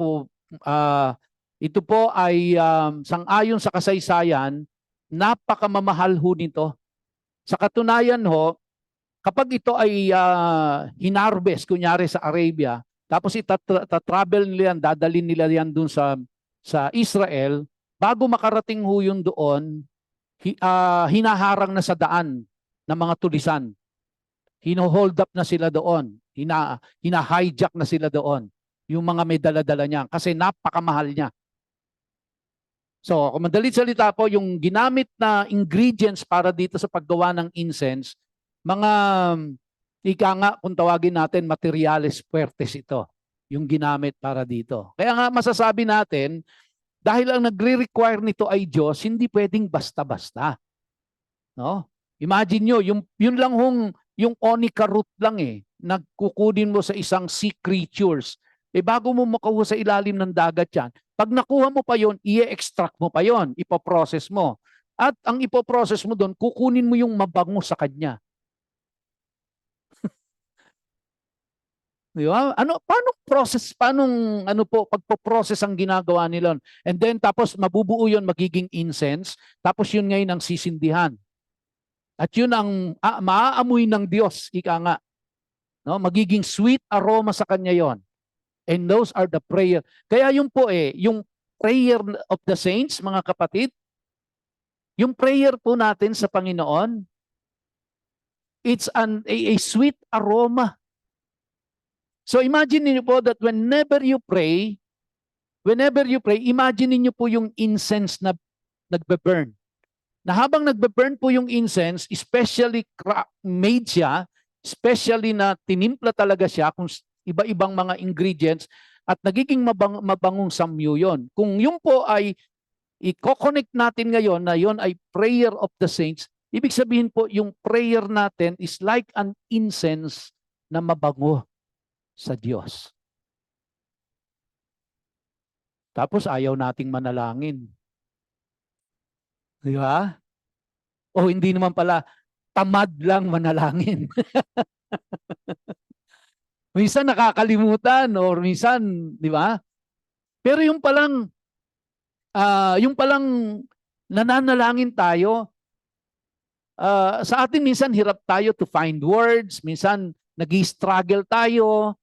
ito po ay sang-ayon sa kasaysayan, napakamamahal ho nito. Sa katunayan ho, kapag ito ay hinarvest, kunyari sa Arabia, tapos itatravel nila yan, dadalhin nila yan dun sa Israel, bago makarating ho yun doon, hinaharang na sa daan ng mga tulisan. Hino-hold up na sila doon. Hina-hijack na sila doon. Yung mga may dala-dala niya. Kasi napakamahal niya. So, kung madalit salita po, yung ginamit na ingredients para dito sa paggawa ng incense, mga, ika nga, kung tawagin natin, materiales puertes ito. Yung ginamit para dito. Kaya nga masasabi natin, dahil ang nagre-require nito ay Diyos, hindi pwedeng basta-basta. No? Imagine nyo, yun lang yung onica root lang nagkukunin mo sa isang sea creatures. Bago mo makuha sa ilalim ng dagat yan, pag nakuha mo pa yon, i-extract mo pa yon, ipoprocess mo. At ang ipoprocess mo doon, kukunin mo yung mabango sa kanya. Di ba? Paano pagpo-process ang ginagawa nila? And then tapos mabubuo yon, magiging incense, tapos yun ngayon ang sisindihan. At yun ang maaamoy ng Diyos, ika nga. No? Magiging sweet aroma sa kanya yon. And those are the prayer. Kaya yun po yung prayer of the saints, mga kapatid, Yung prayer po natin sa Panginoon, it's a sweet aroma. So imagine niyo po that whenever you pray, imagine niyo po yung incense na nagbe-burn. Na habang nagbe-burn po yung incense, especially made siya, especially na tinimpla talaga siya kung iba-ibang mga ingredients at nagiging mabangong samyo yon. Kung yun po ay i-connect natin ngayon na yon ay prayer of the saints, ibig sabihin po yung prayer natin is like an incense na mabango sa Diyos. Tapos ayaw nating manalangin. Di ba? O hindi naman pala, tamad lang manalangin. Minsan nakakalimutan or minsan, di ba? Pero yung palang nananalangin tayo, sa atin minsan hirap tayo to find words, minsan nag-struggle tayo,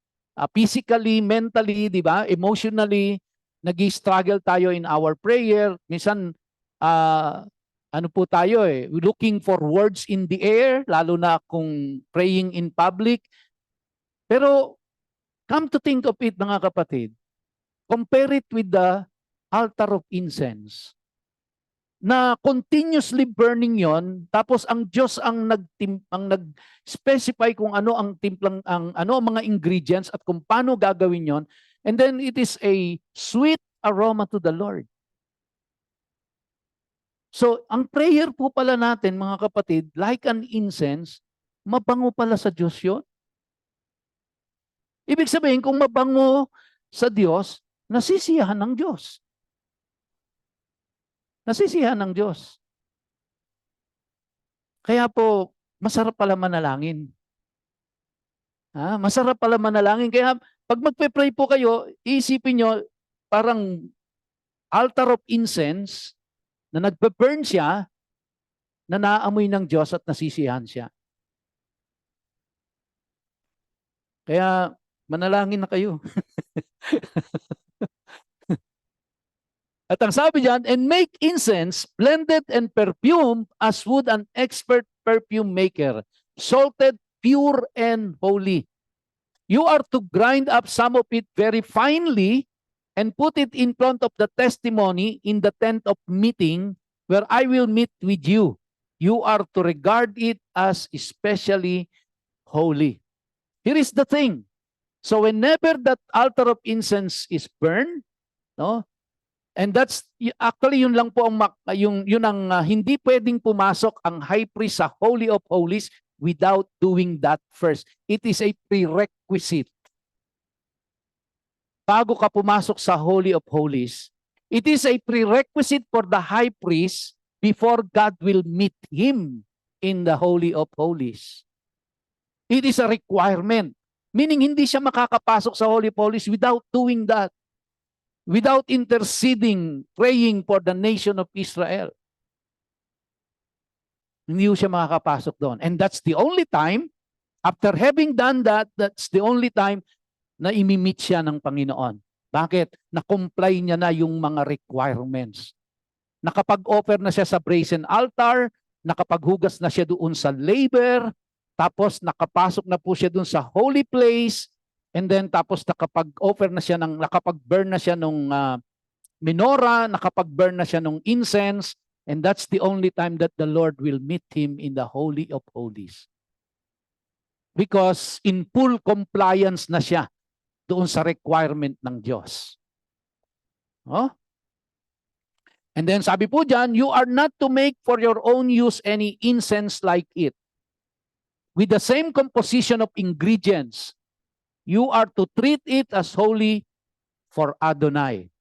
physically, mentally, di ba? Emotionally, nag-struggle tayo in our prayer. Minsan, ano po tayo looking for words in the air, lalo na kung praying in public. Pero, come to think of it mga kapatid, compare it with the altar of incense na continuously burning yon, tapos ang Diyos ang nag-specify kung ano ang timplang ang mga ingredients at kung paano gagawin yon, and then it is a sweet aroma to the Lord. So ang prayer po pala natin mga kapatid, like an incense, mabango pala sa Diyos yon. Ibig sabihin kung mabango sa Diyos, nasisiyahan ng Diyos. Nasisiyahan ng Diyos. Kaya po, masarap pala manalangin. Masarap pala manalangin. Kaya pag magpe-pray po kayo, iisipin nyo, parang altar of incense na nagbe-burn siya, na naamoy ng Diyos at nasisiyahan siya. Kaya manalangin na kayo. At ang sabi diyan, and make incense blended and perfumed as would an expert perfume maker, salted, pure, and holy. You are to grind up some of it very finely and put it in front of the testimony in the tent of meeting where I will meet with you. You are to regard it as especially holy. Here is the thing. So whenever that altar of incense is burned, no? And that's actually yun lang po ang hindi pwedeng pumasok ang high priest sa Holy of Holies without doing that first. It is a prerequisite. Bago ka pumasok sa Holy of Holies, it is a prerequisite for the high priest before God will meet him in the Holy of Holies. It is a requirement. Meaning hindi siya makakapasok sa Holy of Holies without doing that. Without interceding, praying for the nation of Israel. Hindi siya makakapasok doon. And that's the only time, after having done that, that's the only time na imi-meet siya ng Panginoon. Bakit? Na-comply niya na yung mga requirements. Nakapag-offer na siya sa brazen altar, nakapaghugas na siya doon sa laver, tapos nakapasok na po siya doon sa holy place, and then tapos nakapag-burn na siya nung menorah, nakapag-burn na siya nung incense, and that's the only time that the Lord will meet him in the Holy of Holies. Because in full compliance na siya doon sa requirement ng Diyos. Oh? And then sabi po dyan, you are not to make for your own use any incense like it. With the same composition of ingredients, you are to treat it as holy for Adonai.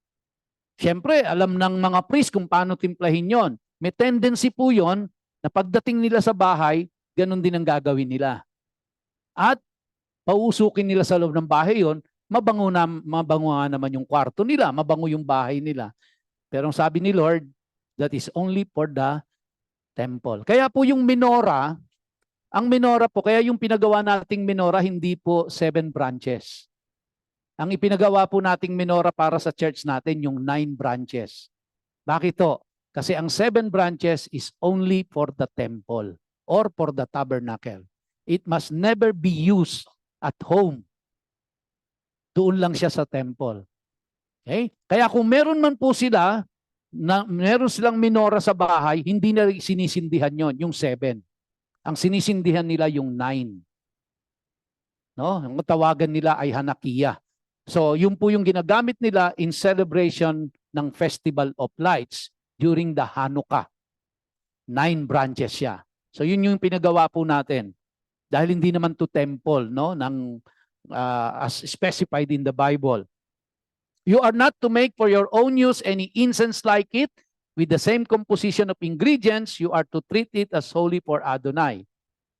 Siyempre, alam ng mga priest kung paano timplahin yon. May tendency po yon na pagdating nila sa bahay, ganun din ang gagawin nila. At pausukin nila sa loob ng bahay yon, mabango nga naman yung kwarto nila, mabango yung bahay nila. Pero ang sabi ni Lord, that is only for the temple. Kaya po yung menorah, ang menorah po, kaya yung pinagawa nating menorah, hindi po 7 branches. Ang ipinagawa po nating menorah para sa church natin, yung 9 branches. Bakit to? Kasi ang 7 branches is only for the temple or for the tabernacle. It must never be used at home. Doon lang siya sa temple. Okay? Kaya kung meron man po sila, meron silang minora sa bahay, hindi na sinisindihan yon yung 7. Ang sinisindihan nila yung 9. No? Ang tawagan nila ay Hanakiya. So, yun po yung ginagamit nila in celebration ng Festival of Lights during the Hanukkah. 9 branches siya. So, yun yung pinagawa po natin. Dahil hindi naman to temple, no, as specified in the Bible. You are not to make for your own use any incense like it with the same composition of ingredients. You are to treat it as holy for Adonai.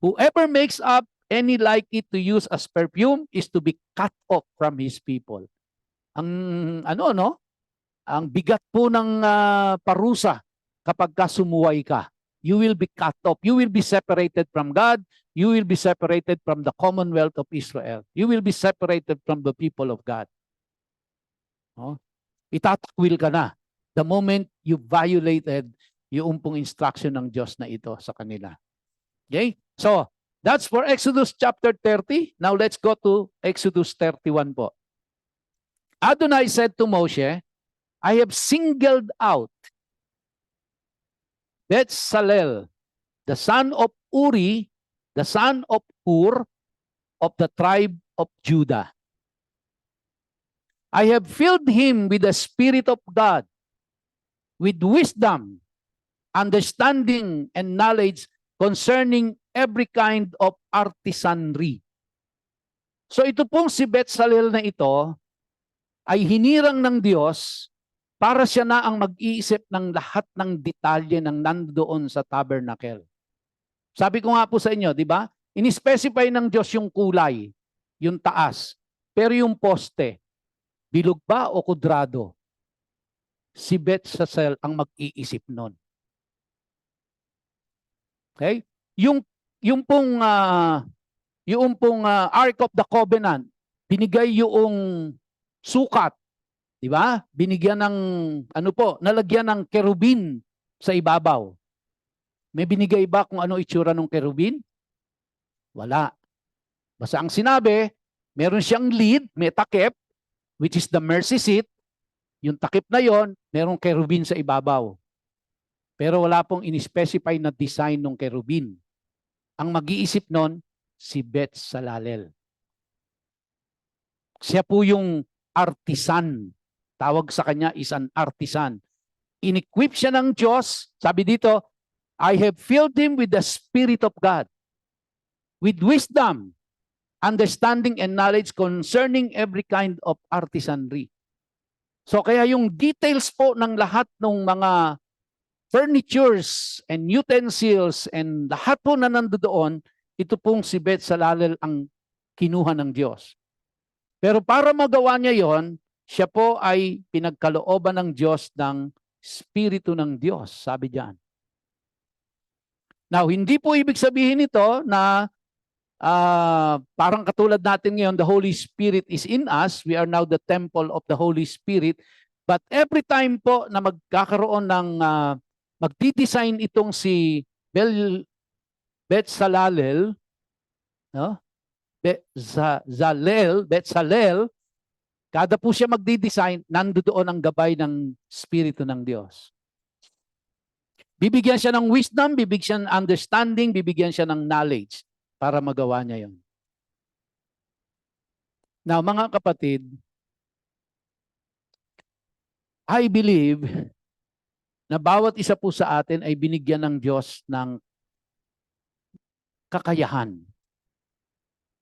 Whoever makes up any like it to use as perfume is to be cut off from his people. Ang ang bigat po ng parusa kapag sumuway ka. You will be cut off. You will be separated from God. You will be separated from the commonwealth of Israel. You will be separated from the people of God. No? Itatakwil ka na the moment you violated yung pong instruction ng Diyos na ito sa kanila. Okay? So, that's for Exodus chapter 30. Now let's go to Exodus 31 po. Adonai said to Moshe, I have singled out Bezalel, the son of Uri, the son of Hur, of the tribe of Judah. I have filled him with the Spirit of God, with wisdom, understanding, and knowledge concerning every kind of artisanry. So ito pong si Bezalel na ito ay hinirang ng Diyos para siya na ang mag-iisip ng lahat ng detalye ng nandoon sa tabernacle. Sabi ko nga po sa inyo, di ba? In-specify ng Diyos yung kulay, yung taas. Pero yung poste, bilog ba o kudrado? Si Bezalel ang mag-iisip nun. Okay? Yung pong Ark of the Covenant, binigay yung sukat, di ba? Binigyan ng nalagyan ng kerubin sa ibabaw. May binigay ba kung ano itsura ng kerubin? Wala. Basta ang sinabi, meron siyang lead, may takip, which is the mercy seat. Yung takip na yon, merong kerubin sa ibabaw. Pero wala pong in-specify na design ng kerubin. Ang mag-iisip nun, si Bezalel. Siya po yung artisan. Tawag sa kanya is an artisan. In-equip siya ng Diyos. Sabi dito, I have filled him with the Spirit of God, with wisdom, understanding, and knowledge concerning every kind of artisanry. So kaya yung details po ng lahat ng mga furnitures and utensils and lahat po na nandoon, ito pong si Bezalel ang kinuha ng Diyos. Pero para magawa niya yon, siya po ay pinagkalooban ng Diyos ng Espiritu ng Diyos, sabi diyan. Now, hindi po ibig sabihin ito na parang katulad natin ngayon, the Holy Spirit is in us. We are now the temple of the Holy Spirit. But every time po na magkakaroon ng magdi-design itong si Bezalel, no? Bezalel, kada po siya magdi-design, nandoon ang gabay ng Espiritu ng Diyos. Bibigyan siya ng wisdom, bibigyan siya ng understanding, bibigyan siya ng knowledge para magawa niya yon. Now, mga kapatid, I believe na bawat isa po sa atin ay binigyan ng Diyos ng kakayahan.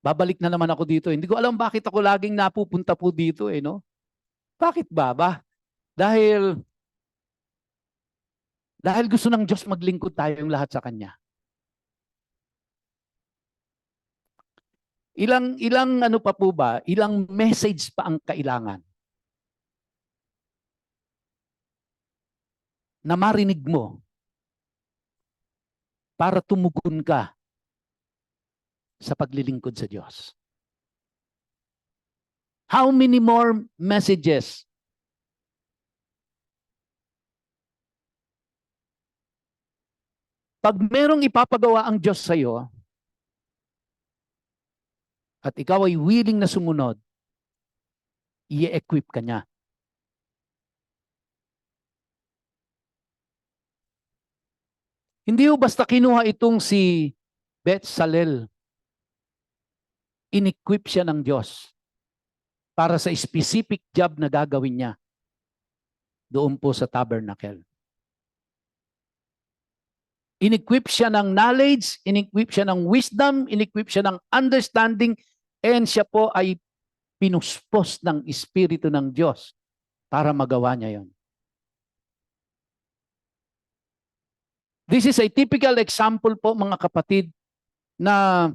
Babalik na naman ako dito. Hindi ko alam bakit ako laging napupunta po dito no? Bakit ba? Dahil gusto ng Diyos maglingkod tayong lahat sa Kanya. Ilang pa po ba? Ilang message pa ang kailangan na marinig mo para tumugon ka sa paglilingkod sa Diyos? How many more messages Pag merong ipapagawa ang Diyos sa iyo, at ikaw ay willing na sumunod, i-equip ka niya. Hindi ho basta kinuha itong si Bezalel. In-equip siya ng Diyos para sa specific job na gagawin niya doon po sa tabernacle. In-equip siya ng knowledge, in-equip siya ng wisdom, in-equip siya ng understanding, and siya po ay pinuspos ng Espiritu ng Diyos para magawa niya yon. This is a typical example po mga kapatid na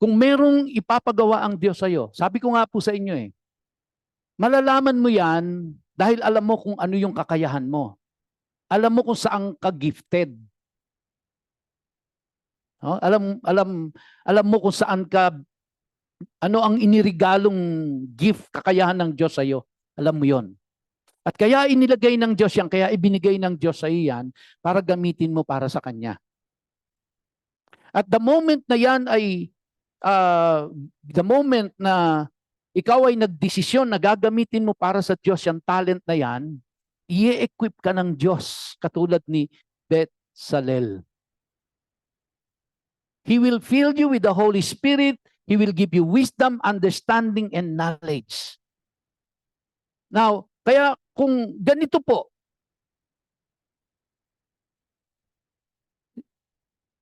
kung merong ipapagawa ang Diyos sa iyo, sabi ko nga po sa inyo malalaman mo yan dahil alam mo kung ano yung kakayahan mo. Alam mo kung saan ka gifted. Oh, alam mo kung saan ka, ano ang iniregalong gift, kakayahan ng Diyos sa iyo. Alam mo yon. At kaya inilagay ng Diyos yan, kaya ibinigay ng Diyos sa iyo yan para gamitin mo para sa Kanya. At the moment na yan ay, the moment na ikaw ay nagdesisyon na gagamitin mo para sa Diyos yung talent na yan, i-equip ka ng Diyos katulad ni Bezalel. He will fill you with the Holy Spirit. He will give you wisdom, understanding, and knowledge. Now, kaya kung ganito po,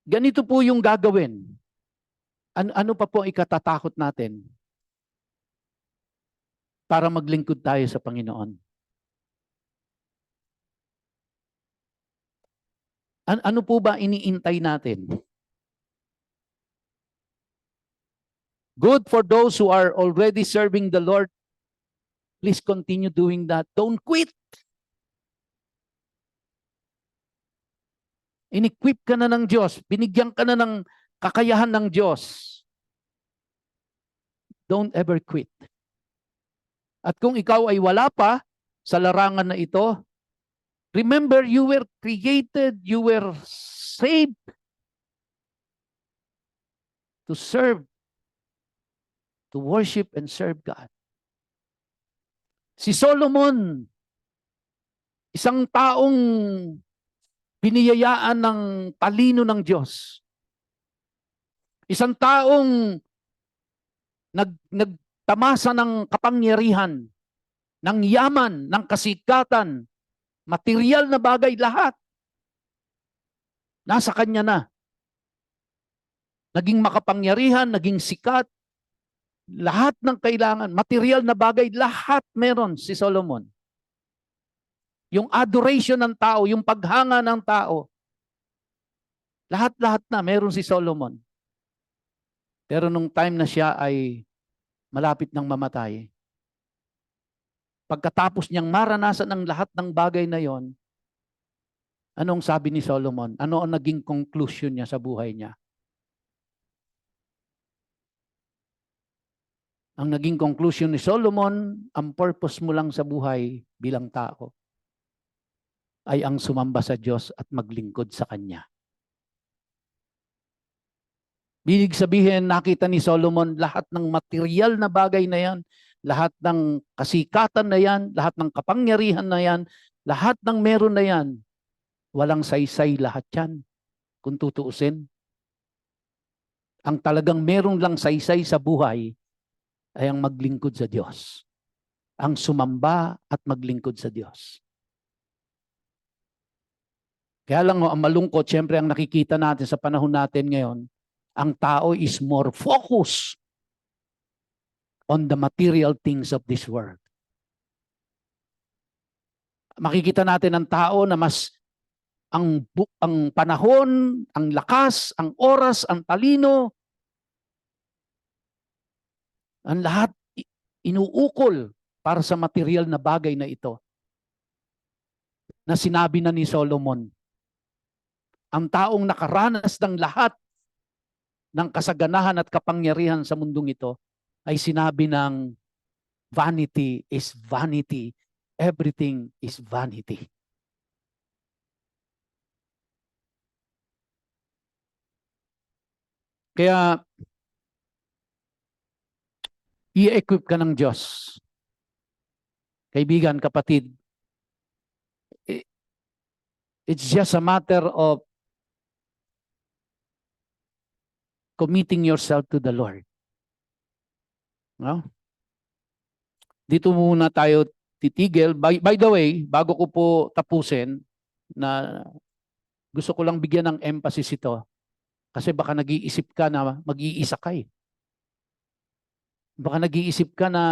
ganito po yung gagawin, ano pa po ikatatakot natin para maglingkod tayo sa Panginoon? Ano po ba iniintay natin? Good for those who are already serving the Lord. Please continue doing that. Don't quit. In-equip ka na ng Diyos. Binigyan ka na ng kakayahan ng Diyos. Don't ever quit. At kung ikaw ay wala pa sa larangan na ito, remember, you were created, you were saved to serve, to worship and serve God. Si Solomon, isang taong biniyayaan ng talino ng Diyos. Isang taong nagtamasa ng kapangyarihan, ng yaman, ng kasikatan, material na bagay, lahat. Nasa kanya na. Naging makapangyarihan, naging sikat, lahat ng kailangan, material na bagay, lahat meron si Solomon. Yung adoration ng tao, yung paghanga ng tao, lahat-lahat na meron si Solomon. Pero nung time na siya ay malapit ng mamatay, pagkatapos niyang maranasan ng lahat ng bagay na yon, anong sabi ni Solomon? Ano ang naging conclusion niya sa buhay niya? Ang naging conclusion ni Solomon, ang purpose mo lang sa buhay bilang tao ay ang sumamba sa Diyos at maglingkod sa Kanya. Binig sabihin, nakita ni Solomon lahat ng material na bagay na yan, lahat ng kasikatan na yan, lahat ng kapangyarihan na yan, lahat ng meron na yan, walang saysay lahat yan, kung tutuusin. Ang talagang merong lang saysay sa buhay ay ang maglingkod sa Diyos. Ang sumamba at maglingkod sa Diyos. Kaya lang ang malungkot, siyempre ang nakikita natin sa panahon natin ngayon, ang tao is more focused on the material things of this world. Makikita natin ang tao na mas ang panahon, ang lakas, ang oras, ang talino, ang lahat inuukol para sa material na bagay na ito. Na sinabi na ni Solomon, ang taong nakaranas ng lahat ng kasaganahan at kapangyarihan sa mundong ito ay sinabi ng vanity is vanity. Everything is vanity. Kaya, i-equip ka ng Diyos. Kaibigan, kapatid, it's just a matter of committing yourself to the Lord. No? Dito muna tayo titigil. By the way, bago ko po tapusin, na gusto ko lang bigyan ng emphasis ito. Kasi baka nag-iisip ka na mag-iisa ka eh. Baka nag-iisip ka na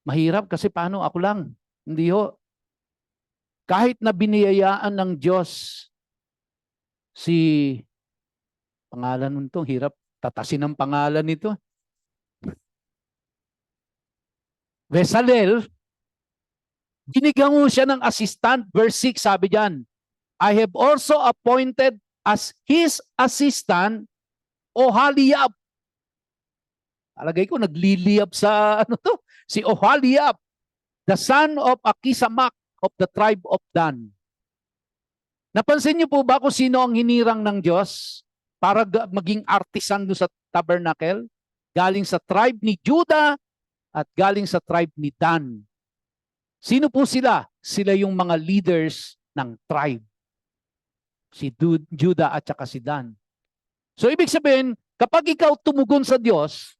mahirap kasi paano ako lang. Hindi ho. Kahit na biniyayaan ng Diyos si, pangalan nito, hirap tatasin ang pangalan nito. Bezalel, binigyan mo siya ng assistant. Verse 6, sabi diyan, I have also appointed as his assistant Oholiab. Alagay ko, nagliliyab sa ano to? Si Oholiab, the son of Akisamak of the tribe of Dan. Napansin niyo po ba kung sino ang hinirang ng Diyos para maging artisan do sa tabernacle? Galing sa tribe ni Judah at galing sa tribe ni Dan. Sino po sila? Sila yung mga leaders ng tribe. Si Judah at saka si Dan. So ibig sabihin, kapag ikaw tumugon sa Diyos,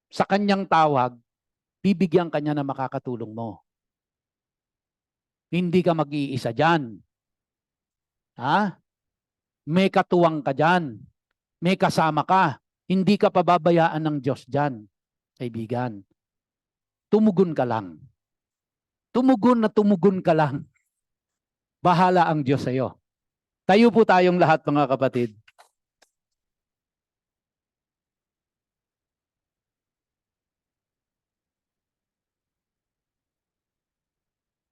sa kanyang tawag, bibigyan kanya na makakatulong mo. Hindi ka mag-iisa dyan. Ha? May katuwang ka dyan. May kasama ka. Hindi ka pababayaan ng Diyos dyan, kaibigan. Tumugon ka lang. Tumugon na tumugon ka lang. Bahala ang Diyos sa iyo. Tayo po tayong lahat, mga kapatid.